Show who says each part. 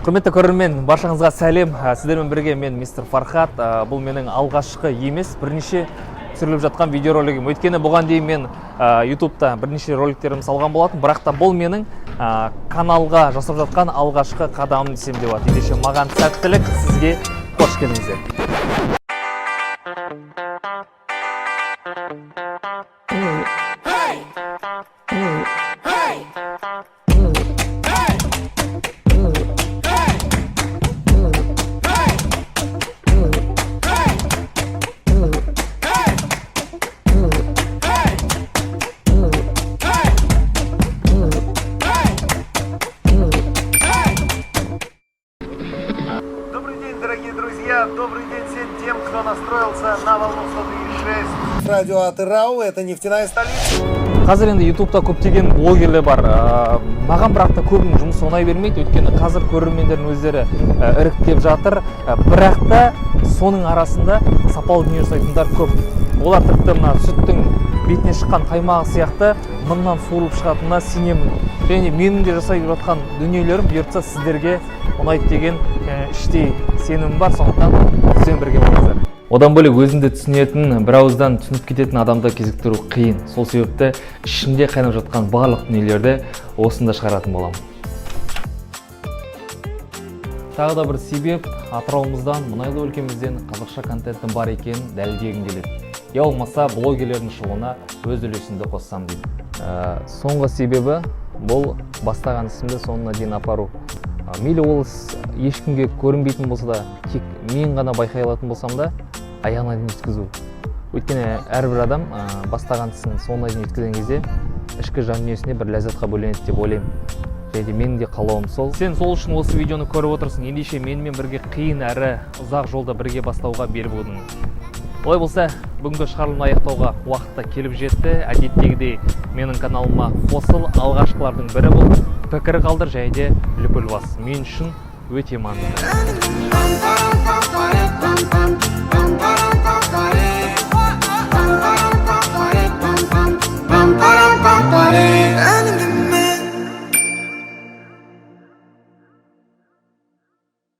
Speaker 1: Құрметті көрермен, баршаңызға сәлем. Сіздермен бірге мен мистер Фархат. Бұл менің алғашқы емес, бірнеше түсіріліп жатқан видеоролигім. Өйткені бұған дейін мен YouTube-та бірнеше роликтерім салған болатын, бірақ та бұл менің каналға жасап жатқан алғашқы қадамым десем де болады. Ендеше маған сәттілік, сізге қош келдіңіздер.
Speaker 2: Добрый день всем тем, кто настроился на волну 103.6 радио Атырау, это нефтяная столица.
Speaker 1: Қазір енді YouTube-та көптеген блогерлер бар. Маған бірақ та көбінің жұмысы оңай бермейді, өйткені қазір көрермендердің өздері іріктеп жатыр. Бірақ та соның арасында сапалы дүние жасайтындар көп. Олар тіпті мына сүттің бетіне шыққан қаймағы сияқты мыңнан суырылып шығатынына сенемін. Және менің де жасап жатқан дүниелерім бұйыртса сіздерге ұнайды деген іштей сенімім бар, сондықтан бізбен бірге болыңыздар. Одан бөлек өзіңді түсінетін, бір ауыздан түсініп кететін адамды кезіктіру қиын. Сол себепті ішімде қайнап жатқан барлық дүниелерді осында шығаратын боламын. Тағы да бір себеп, Атырауымыздан, мұнайлы өлкемізден қазақша контенттің бар екенін дәлелдегім келеді. Я болмаса блогерлердің шығуына өз үлесімді қоссам дейді. Соңғы себебі бұл бастаған ісімді соңына дейін апару. Мейлі ол ешкімге көрінбейтін болса да, тек мен ғана байқай алатын болсам да, аяғына дейін жеткізу. Өйткені әрбір адам бастаған ісін соңына дейін жеткізген кезде ішкі жан дүниесіне бір ләззатқа бөленеді деп ойлаймын. Және менің де қалауым сол. Сен сол үшін осы видеоны көріп отырсың. Ендеше менімен бірге қиын әрі ұзақ жолда бірге бастауға бел будың. Олай болса, бүгінгі шығарылымды аяқтауға уақытта келіп жетті. Әдеттегідей менің каналыма қосыл, алғашқылардың бірі бол. Пікір қалдыр, және де лүпіл бас. Мен үшін өте маңызды.